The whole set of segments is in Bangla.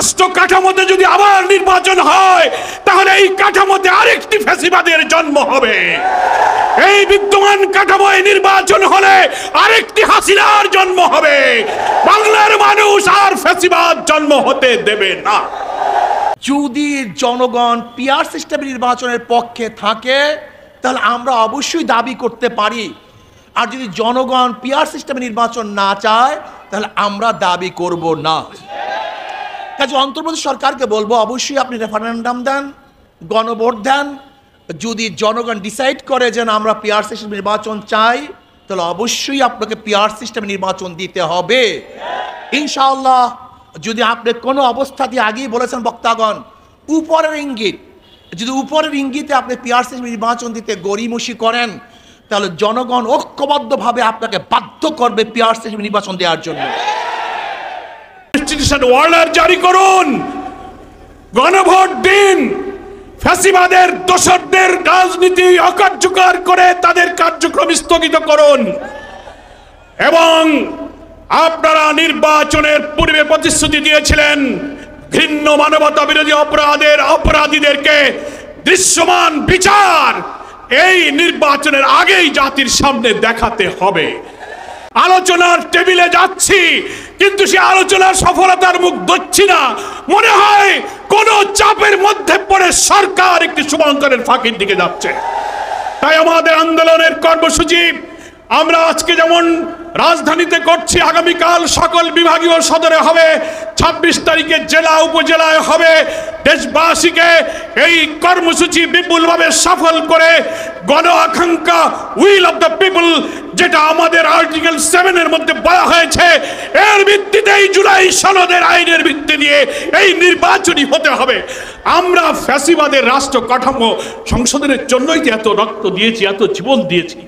রাষ্ট্র কাঠামোতে যদি আবার নির্বাচন হয় তাহলে এই কাঠামোতে আরেকটি ফ্যাসিবাদের জন্ম হবে। এই বিদ্যমান কাঠামোয় নির্বাচন হলে আরেকটি হাসিনার জন্ম হবে। বাংলার মানুষ আর ফ্যাসিবাদ জন্ম হতে দেবে না। যদি জনগণ পিআর সিস্টেমের নির্বাচনের পক্ষে থাকে তাহলে আমরা অবশ্যই দাবি করতে পারি, আর যদি জনগণ পিআর সিস্টেমের নির্বাচন না চায় তাহলে আমরা দাবি করব না। কাজে অন্তর্বর্তী সরকারকে বলবো অবশ্যই আপনি রেফারেন্ডাম দেন, গণভোট দেন। যদি জনগণ ডিসাইড করে যে আমরা পিআর সিস্টেম নির্বাচন চাই তাহলে অবশ্যই আপনাকে পিআর সিস্টেম নির্বাচন দিতে হবে ইনশাআল্লাহ। যদি আপনি কোনো অবস্থাতে আগেই বলেছেন বক্তাগণ উপরের ইঙ্গিত, যদি উপরের ইঙ্গিতে আপনি পিআর সিস্টেম নির্বাচন দিতে গড়িমসি করেন তাহলে জনগণ ঐক্যবদ্ধভাবে আপনাকে বাধ্য করবে পিআর সিস্টেম নির্বাচন দেওয়ার জন্য। কনস্টিটিউশন অর্ডার জারি করুন, গণভোট দিন, ফ্যাসিবাদের দোসরদের রাজনীতি অকার্যকর করে তাদের কার্যক্রম স্থগিত করুন এবং আপনারা নির্বাচনের পূর্বে প্রতিশ্রুতি দিয়েছিলেন ঘৃণ্য মানবতা বিরোধী অপরাধের অপরাধীদেরকে দৃশ্যমান বিচার এই নির্বাচনের আগেই জাতির সামনে দেখাতে হবে। আলোচনার টেবিলে যাচ্ছি কিন্তু সে আলোচনার সফলতার মুখ দেখছি না। মনে হয় কোন চাপের মধ্যে পড়ে সরকার একটি শুভঙ্করের ফাঁকির দিকে যাচ্ছে। তাই আমাদের আন্দোলনের কর্মসূচি আমরা আজকে যেমন রাজধানীতে করছি, আগামীকাল সকল বিভাগীয় সদরে হবে, 26 তারিখে জেলা উপজেলায় হবে। দেশবাসীকে এই কর্মসূচি বিপুলভাবে সফল করে গণ আকাঙ্ক্ষা উইল অফ দ্য পিপল, যেটা আমাদের আর্টিকেল 7 এর মধ্যে বলা হয়েছে, এর ভিত্তিতেই জুলাই সনদের আইনের ভিত্তি দিয়ে এই নির্বাচনই হতে হবে। আমরা ফ্যাসিবাদের রাষ্ট্র কাঠামো সংশোধনের জন্যই যে এত রক্ত দিয়েছি, এত জীবন দিয়েছি।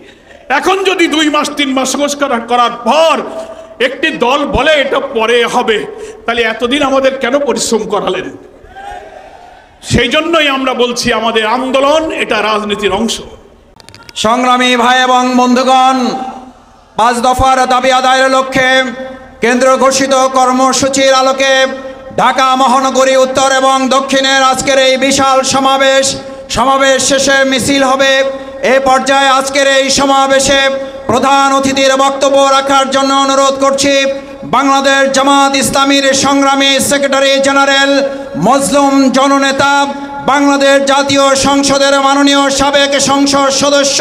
এখন যদি 2 মাস 3 মাস সংস্কার করার পর একটি দল বলে এটা পরে হবে, তাহলে এতদিন আমাদের কেন পরিশ্রম করালেন? সেই জন্যই আমরা বলছি আমাদের আন্দোলন এটা রাজনীতির অংশ। সংগ্রামী ভাই এবং বন্ধুগণ, 5 দফার দাবি আদায়ের লক্ষ্যে কেন্দ্র ঘোষিত কর্মসূচির আলোকে ঢাকা মহানগরী উত্তর এবং দক্ষিণের আজকের এই বিশাল সমাবেশ শেষে মিছিল হবে। এ পর্যায়ে আজকের এই সমাবেশে প্রধান অতিথির বক্তব্য রাখার জন্য অনুরোধ করছি বাংলাদেশ জামাত ইসলামীর সংগ্রামী সেক্রেটারি জেনারেল, মজলুম জননেতা, বাংলাদেশ জাতীয় সংসদের মাননীয় সাবেক সংসদ সদস্য,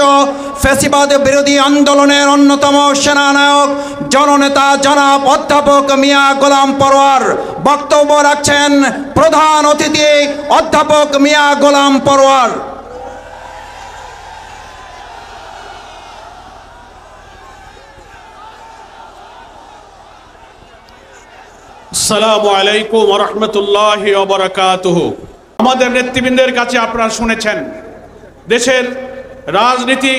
ফ্যাসিবাদ বিরোধী আন্দোলনের অন্যতম সেনানায়ক, জননেতা জনাব অধ্যাপক মিয়া গোলাম পরোয়ার। বক্তব্য রাখছেন প্রধান অতিথি অধ্যাপক মিয়া গোলাম পরোয়ার। আসসালামু আলাইকুম ওয়া রাহমাতুল্লাহি ওয়া বারাকাতুহু। আমাদের নেতৃবৃন্দের কাছে আপনারা শুনেছেন দেশের রাজনীতি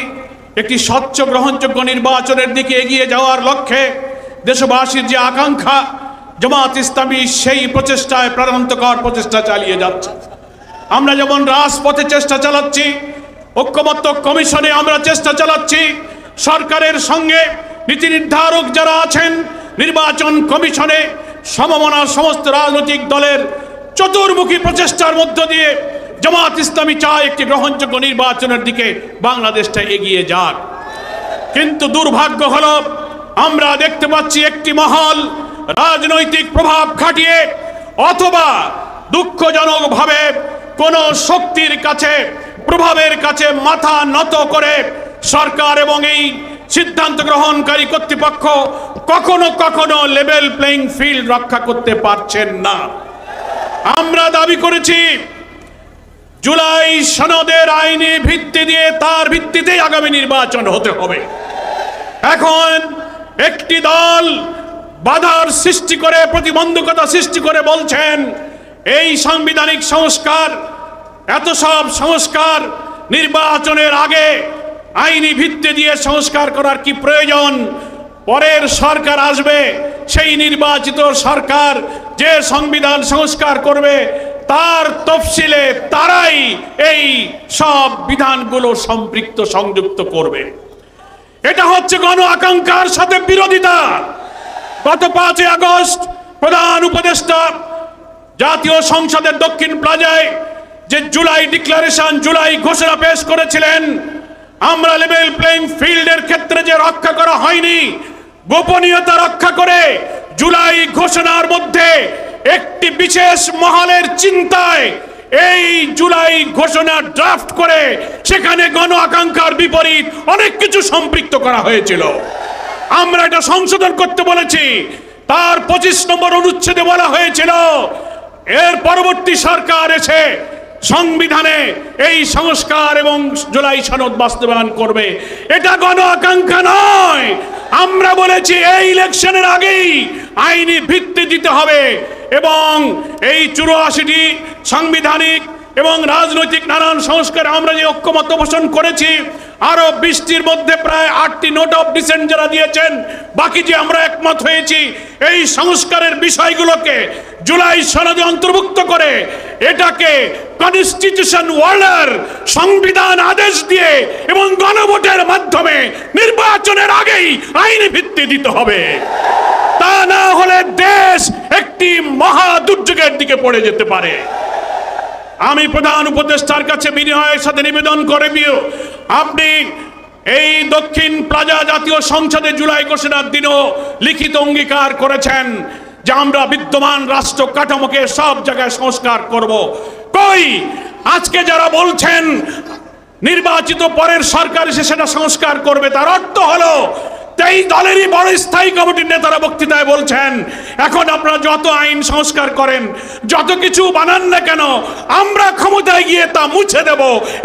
একটি স্বচ্ছ গ্রহণযোগ্য নির্বাচনের দিকে এগিয়ে যাওয়ার লক্ষ্যে দেশবাসীর যে আকাঙ্ক্ষা, জামাত ইসলামী সেই প্রচেষ্টায় প্রাণান্তকর প্রচেষ্টা চালিয়ে যাচ্ছে। আমরা যেমন রাজপথে চেষ্টা চালাচ্ছি, ঐক্যমত্য কমিশনে আমরা চেষ্টা চালাচ্ছি, সরকারের সঙ্গে নীতি নির্ধারক যারা আছেন নির্বাচন কমিশনে সমমনা সমস্ত রাজনৈতিক দলের চতুর্মুখী প্রচেষ্টার মধ্য দিয়ে জামাত ইসলামী চায় একটি গ্রহণযোগ্য নির্বাচনের দিকে বাংলাদেশটা এগিয়ে যাক। কিন্তু দুর্ভাগ্য হলো আমরা দেখতে পাচ্ছি একটি মহল রাজনৈতিক প্রভাব খাটিয়ে অথবা দুঃখজনকভাবে কোন শক্তির কাছে, প্রভাবের কাছে মাথা নত করে সরকার এবং এই সিদ্ধান্ত গ্রহণকারী কর্তৃপক্ষ কখনো কখনো লেভেল প্লেইং ফিল্ড রক্ষা করতে পারছেন না। আমরা দাবি করেছি জুলাই সনদের আইনি ভিত্তি দিয়ে তার ভিত্তিতেই আগামী নির্বাচন হতে হবে। এখন একটি দল বাধার সৃষ্টি করে, প্রতিবন্ধকতা সৃষ্টি করে বলছেন এই সাংবিধানিক সংস্কার, এত সব সংস্কার নির্বাচনের আগে আইনি ভিত্তি দিয়ে সংস্কার করার কি প্রয়োজন? পরের সরকার আসবে, সেই নির্বাচিত সরকার যে সংবিধান সংস্কার করবে তার তফসিলে তারাই এই সব বিধানগুলো সম্পৃক্ত সংযুক্ত করবে। এটা হচ্ছে গণ আকাঙ্ক্ষার সাথে বিরোধিতা। গত 5 আগস্ট প্রধান উপদেষ্টা জাতীয় সংসদের দক্ষিণ প্লাজায় যে জুলাই ডিক্লারেশন, জুলাই ঘোষণা পেশ করেছিলেন, আমরা লেভেল প্লেইং ফিল্ডের ক্ষেত্রে যে রক্ষা করা হয়নি, গোপনীয়তা রক্ষা করে জুলাই ঘোষণার মধ্যে একটি বিশেষ মহলের চিন্তায় এই জুলাই ঘোষণা ড্রাফট করে সেখানে গণ আকাঙ্ক্ষার বিপরীত অনেক কিছু সম্পৃক্ত করা হয়েছিল। আমরা এটা সংশোধন করতে বলেছি। তার 25 নম্বর অনুচ্ছেদে বলা হয়েছিল এর পরবর্তী সরকার এসে সংবিধানে এই সংস্কার এবং জুলাই সনদ বাস্তবায়ন করবে। এটা গণ আকাঙ্ক্ষা নয়। আমরা বলেছি এই ইলেকশনের আগেই আইনি ভিত্তি দিতে হবে এবং এই 84টি সাংবিধানিক এবং রাজনৈতিক নানান সংস্কার আমরা যে ঐক্যমত্য পোষণ করেছি, আরো 20টির মধ্যে প্রায় 8টি নোট অফ ডিসেন্ট যারা দিয়েছেন, বাকি যে আমরা একমত হয়েছি এই সংস্কারের বিষয়গুলোকে জুলাই সনদে অন্তর্ভুক্ত করে এটাকে কনস্টিটিউশন ওয়ার্ল্ডার সংবিধান আদেশ দিয়ে এবং গণভোটের মাধ্যমে নির্বাচনের আগেই আইনি ভিত্তি দিতে হবে। তা না হলে দেশ একটি মহা দুর্যোগের দিকে পড়ে যেতে পারে। আমি প্রধান উপদেষ্টার কাছে বিনয়ের সাথে নিবেদন করে দিও, আপনি এই দক্ষিণ প্লাজা জাতীয় সংসদে জুলাই ঘোষণার দিনও লিখিত অঙ্গীকার করেছেন যে আমরা বিদ্যমান রাষ্ট্র কাঠামোকে সব জায়গায় সংস্কার করব। কই আজকে যারা বলছেন নির্বাচিত পরের সরকার এসে সেটা সংস্কার করবে, তার অর্থ হলো এই দলেরই বড় স্থায়ী কমিটির নেতারা বক্তৃতায় বলছেন এখন আপনারা যত আইন সংস্কার করেন, যত কিছু বানান না কেন, আমরা ক্ষমতায় গিয়ে তা মুছে দেব।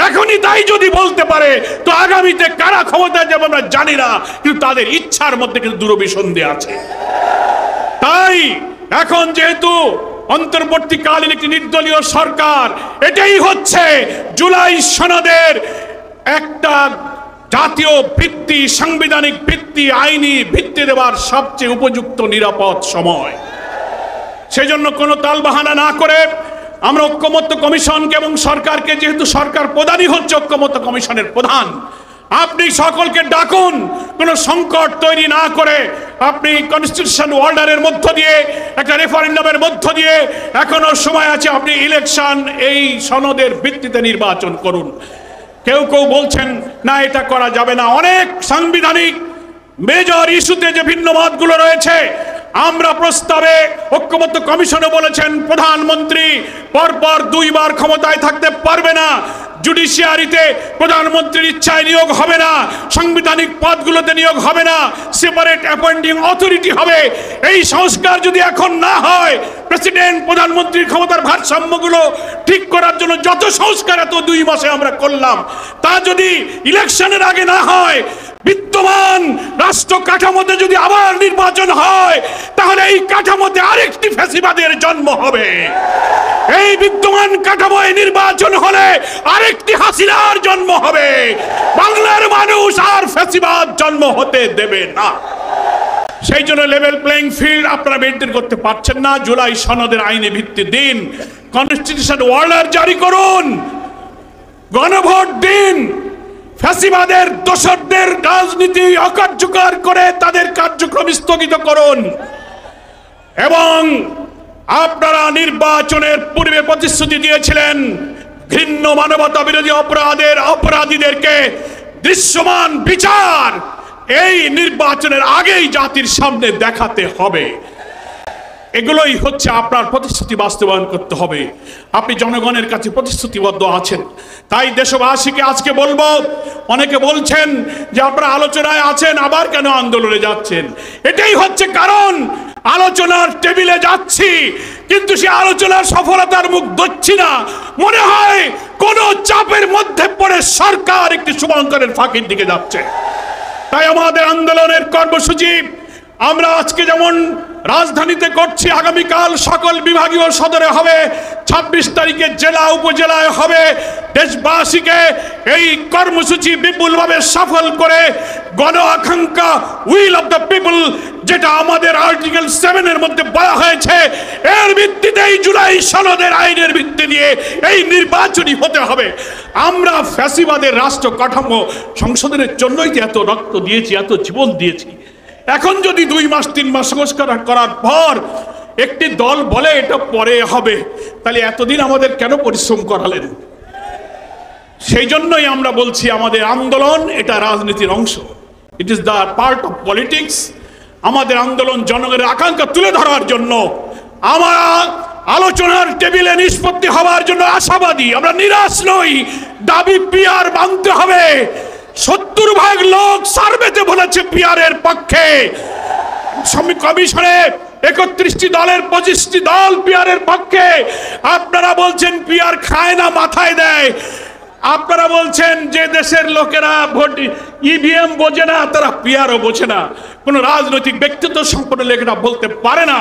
এখনই তাই যদি বলতে পারে তো আগামীতে কারা ক্ষমতায় যাবে আমরা জানি না, কিন্তু তাদের ইচ্ছার মধ্যে কিন্তু দুরভিসন্ধি আছে। তাই এখন যেহেতু অন্তর্বর্তীকালীন একটি নির্দলীয় সরকার, এটাই হচ্ছে জুলাই সনদের একটা জাতীয় ভিত্তি, সাংবিধানিক ভিত্তি, আইনি ভিত্তি দেওয়ার সবচেয়ে উপযুক্ত নিরাপদ সময়। সেজন্য কোনো তালবাহানা না করে আমরা ঐক্যমত্য কমিশনকে এবং সরকারকে, যেহেতু সরকার প্রধানই হচ্ছে ঐক্যমত্য কমিশনের প্রধান, আপনি সকলকে ডাকুন, কোনো সংকট তৈরি না করে আপনি কনস্টিটিউশন ওয়ার্ল্ডারের মধ্য দিয়ে একটা রেফারেন্ডামের মধ্য দিয়ে এখনো সময় আছে, আপনি ইলেকশন এই সনদের ভিত্তিতে নির্বাচন করুন। কেউ কেউ বলছেন না এটা করা যাবে না। অনেক সাংবিধানিক মেজর ইস্যুতে যে ভিন্ন মতগুলো রয়েছে, আমরা প্রস্তাবে ঐক্যমত্য কমিশনে বলেছেন প্রধানমন্ত্রী পরপর 2 বার ক্ষমতায় থাকতে পারবে না, জুডিশিয়ারিতে প্রধানমন্ত্রীর ইচ্ছায় নিয়োগ হবে না, সাংবিধানিক পদগুলোতে নিয়োগ হবে না, সেপারেট অ্যাপয়েন্টিং অথরিটি হবে। এই সংস্কার যদি এখন না হয়, প্রেসিডেন্ট প্রধানমন্ত্রীর ক্ষমতার ভারসাম্যগুলো ঠিক করার জন্য যত সংস্কার এত 2 মাসে আমরা করলাম, তা যদি ইলেকশনের আগে না হয়, বিদ্যমান রাষ্ট্র কাঠামোতে যদি আবার নির্বাচন হয়, তাহলে এই কাঠামোতে আরেকটি ফ্যাসিবাদের জন্ম হবে। এই বিদ্যমান কাঠামোয় নির্বাচন হলে আরেকটি হাসিনার জন্ম হবে। বাংলার মানুষ আর ফ্যাসিবাদ জন্ম হতে দেবে না। সেই জন্য লেভেল প্লেইং ফিল্ড আপনারা মেনটেন করতে পারছেন না। জুলাই সনদের আইনি ভিত্তি দিন, কনস্টিটিউশন ওয়ার্ল্ডার জারি করুন, গণভোট দিন, ফ্যাসিবাদের দোসরদের রাজনীতি অকার্যকর করে তাদের কার্যক্রম স্থগিত করুন এবং আপনারা নির্বাচনের পূর্বে প্রতিশ্রুতি দিয়েছিলেন ঘৃণ্য মানবতা বিরোধী অপরাধীদেরকে দৃশ্যমান বিচার এই নির্বাচনের আগেই জাতির সামনে দেখাতে হবে। এগুলোই হচ্ছে আপনার প্রতিশ্রুতি বাস্তবায়ন করতে হবে। আপনি জনগণের কাছে প্রতিশ্রুতিবদ্ধ আছেন। তাই দেশবাসীকে আজকে বলবো, অনেকে বলছেন যে আপনারা আলোচনায় আছেন আবার কেন আন্দোলনে যাচ্ছেন। এটাই হচ্ছে কারণ, আলোচনার টেবিলে যাচ্ছি কিন্তু সে আলোচনার সফলতার মুখ দেখছি না। মনে হয় কোন চাপের মধ্যে পড়ে সরকার একটি শুভঙ্করের ফাঁকির দিকে যাচ্ছে। তাই আমাদের আন্দোলনের কর্মসূচি আমরা আজকে যেমন রাজধানীতে করছি, আগামীকাল সকল বিভাগীয় সদরে হবে, 26 তারিখে জেলা উপজেলায় হবে। দেশবাসীকে এই কর্মসূচি বিপুলভাবে সফল করে গণ আকাঙ্ক্ষা উইল অফ দ্য পিপল, যেটা আমাদের আর্টিকেল 7 এর মধ্যে বলা হয়েছে, এর ভিত্তিতেই জুলাই সনদের আইনের ভিত্তি দিয়ে এই নির্বাচনই হতে হবে। আমরা ফ্যাসিবাদের রাষ্ট্র কাঠামো সংশোধনের জন্যই যে এত রক্ত দিয়েছি, এত জীবন দিয়েছি, এখন যদি 2 মাস 3 মাস সংস্কার করার পর একটি দল বলে এটা পরে হবে, তাহলে এতদিন আমাদের কেন পরিশ্রম করালেন? সেই জন্যই আমরা বলছি আমাদের আন্দোলন এটা রাজনীতির অংশ, it is the part of politics. আমাদের আন্দোলন জনগণের আকাঙ্ক্ষা তুলে ধরার জন্য, আমরা আলোচনার টেবিলে নিষ্পত্তি হওয়ার জন্য আশাবাদী, আমরা নিরাশ নই। দাবি পিআর মানতে হবে। 70% লোক সার্ভেতে বলেছে পিআরের পক্ষে। কমিশনে 31টি দলের 25টি দল পিআরের পক্ষে। আপনারা বলছেন পিআর খায় না, মাথায় দেয়। আপনারা বলছেন যে দেশের লোকেরা ভোট ইভিএম বোঝে না, তারা পিআরও বোঝে না। কোন রাজনৈতিক ব্যক্তিত্ব সম্পন্ন লোকেরা বলতে পারে না।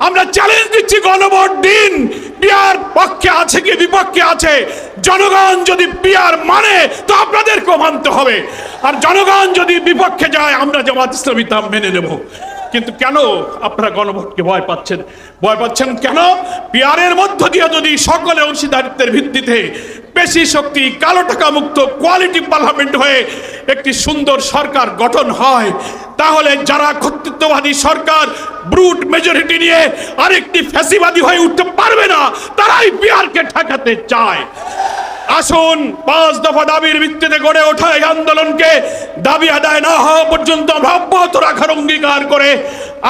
আমরা চ্যালেঞ্জ দিচ্ছি, গণভোট দিন। পিআর পক্ষে আছে কি বিপক্ষে আছে? জনগণ যদি পিআর মানে তো আপনাদেরকেও মানতে হবে, আর জনগণ যদি বিপক্ষে যায় আমরা জামাত ইসলামী তা মেনে নেব। কিন্তু কেন আপনারা গণভোটকে ভয় পাচ্ছেন? ভয় পাচ্ছেন কেন? পিআরের মধ্য দিয়ে যদি সকলে অংশীদারিত্বের ভিত্তিতে বেশি শক্তি, কালো টাকা মুক্ত কোয়ালিটি পার্লামেন্ট হয়ে একটি সুন্দর সরকার গঠন হয়, তাহলে যারা কর্তৃত্ববাদী সরকার ব্রুট মেজরিটি নিয়ে আরেকটি ফ্যাসিবাদী হয়ে উঠতে পারবে না, তারাই পিআরকে ঠেকাতে চায়। আসুন 5 দফা দাবির ভিত্তিতে গড়ে ওঠা এই আন্দোলনকে দাবি আদায় না হওয়া পর্যন্ত আমরা অব্যাহত রাখার অঙ্গীকার করে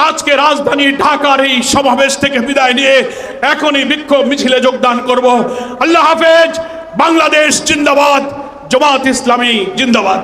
আজকে রাজধানী ঢাকার এই সমাবেশ থেকে বিদায় নিয়ে এখনই বিক্ষোভ মিছিলে যোগদান করব। আল্লাহ হাফেজ। বাংলাদেশ জিন্দাবাদ, জামাত ইসলামী জিন্দাবাদ।